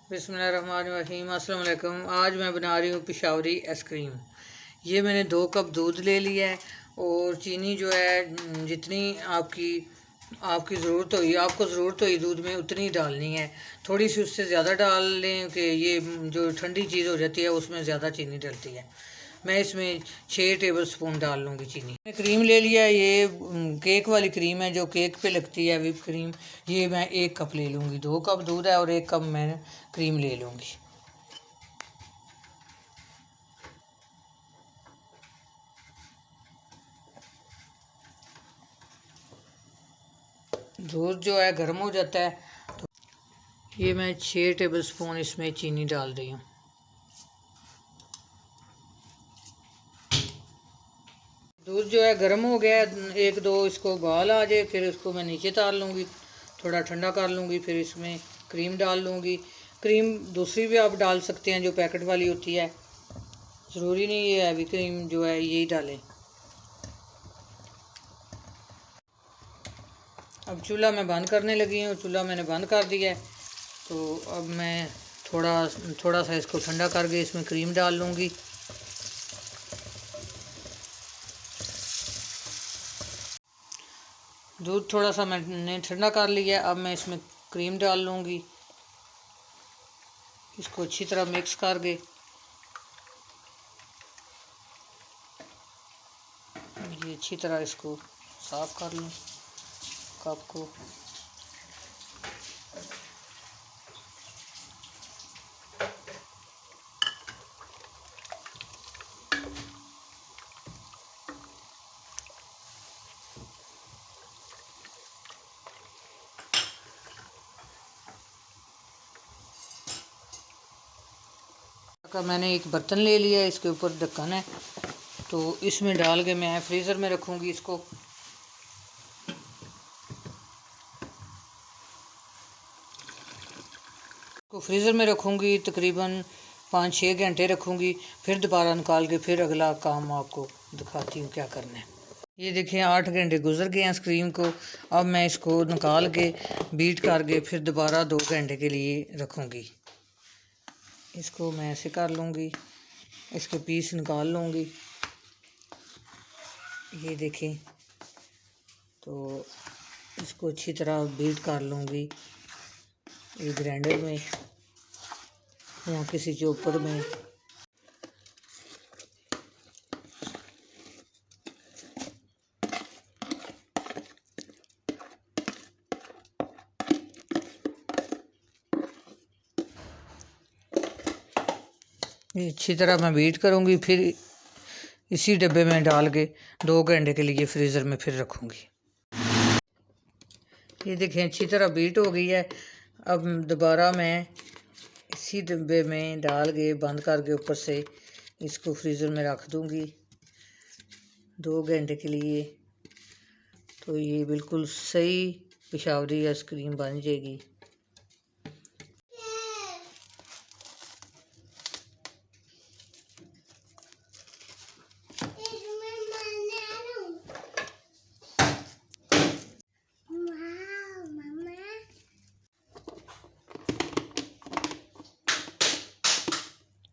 बिस्मिल्लाहिर्रहमानिर्रहीम। अस्सलाम वालेकुम। आज मैं बना रही हूँ पेशावरी आइसक्रीम। ये मैंने 2 कप दूध ले लिया है और चीनी जो है जितनी आपकी आपकी ज़रूरत हुई आपको ज़रूरत हुई दूध में उतनी डालनी है। थोड़ी सी उससे ज़्यादा डाल लें कि ये जो ठंडी चीज़ हो जाती है उसमें ज़्यादा चीनी डलती है। मैं इसमें 6 टेबल स्पून डाल लूँगी चीनी। मैंने क्रीम ले लिया। ये केक वाली क्रीम है जो केक पे लगती है, व्हिप क्रीम। ये मैं 1 कप ले लूँगी। 2 कप दूध है और 1 कप मैं क्रीम ले लूँगी। दूध जो है गर्म हो जाता है तो ये मैं 6 टेबल स्पून इसमें चीनी डाल रही हूँ। दूध जो है गर्म हो गया है, 1-2 इसको उबाल आ जाए फिर इसको मैं नीचे तार लूँगी, थोड़ा ठंडा कर लूँगी। फिर इसमें क्रीम डाल लूँगी। क्रीम दूसरी भी आप डाल सकते हैं जो पैकेट वाली होती है, ज़रूरी नहीं ये हैवी क्रीम जो है यही डालें। अब चूल्हा मैं बंद करने लगी हूँ। चूल्हा मैंने बंद कर दिया है। तो अब मैं थोड़ा थोड़ा सा इसको ठंडा करके इसमें क्रीम डाल लूँगी। दूध थोड़ा सा मैंने ठंडा कर लिया। अब मैं इसमें क्रीम डाल लूँगी। इसको अच्छी तरह मिक्स करके ये अच्छी तरह इसको साफ़ कर लूँ कप को। का मैंने एक बर्तन ले लिया, इसके ऊपर ढक्कन है तो इसमें डाल के मैं फ्रीज़र में रखूँगी। इसको फ्रीज़र में रखूँगी तकरीबन 5-6 घंटे रखूँगी। फिर दोबारा निकाल के फिर अगला काम आपको दिखाती हूँ क्या करना है। ये देखिए 8 घंटे गुजर गए हैं इस क्रीम को। अब मैं इसको निकाल के बीट करके फिर दोबारा 2 घंटे के लिए रखूँगी। इसको मैं ऐसे कर लूँगी, इसके पीस निकाल लूँगी। ये देखें तो इसको अच्छी तरह बीट कर लूँगी एक ग्राइंडर में या किसी चॉपर में। ये अच्छी तरह मैं बीट करूँगी। फिर इसी डब्बे में डाल के 2 घंटे के लिए फ्रीज़र में फिर रखूँगी। ये देखें अच्छी तरह बीट हो गई है। अब दोबारा मैं इसी डब्बे में डाल के बंद करके ऊपर से इसको फ्रीज़र में रख दूँगी 2 घंटे के लिए। तो ये बिल्कुल सही पेशावरी आइसक्रीम बन जाएगी।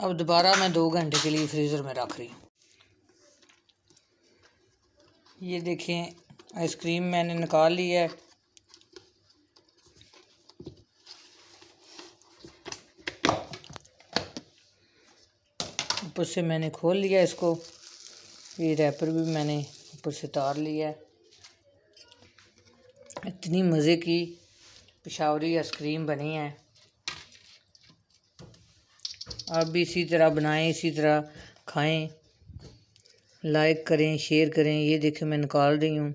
अब दोबारा मैं 2 घंटे के लिए फ्रीज़र में रख रही हूँ। ये देखें आइसक्रीम मैंने निकाल ली है। ऊपर से मैंने खोल लिया इसको। ये रैपर भी मैंने ऊपर से उतार लिया है। इतनी मज़े की पेशावरी आइसक्रीम बनी है। आप भी इसी तरह बनाएं, इसी तरह खाएं। लाइक करें, शेयर करें। ये देखें मैं निकाल रही हूँ।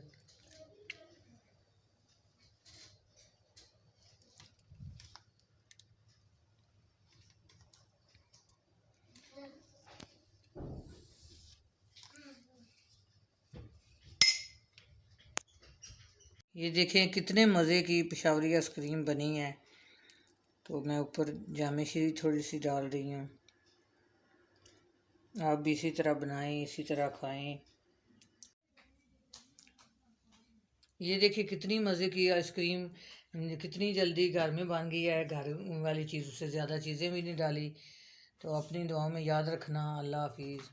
ये देखें कितने मज़े की पेशावरी आइसक्रीम बनी है। तो मैं ऊपर जामेशी थोड़ी सी डाल रही हूँ। आप भी इसी तरह बनाएं, इसी तरह खाएं। ये देखिए कितनी मज़े की आइसक्रीम कितनी जल्दी घर में बन गई है, घर वाली चीज़, उससे ज़्यादा चीज़ें भी नहीं डाली। तो अपनी दुआओं में याद रखना। अल्लाह हाफिज़।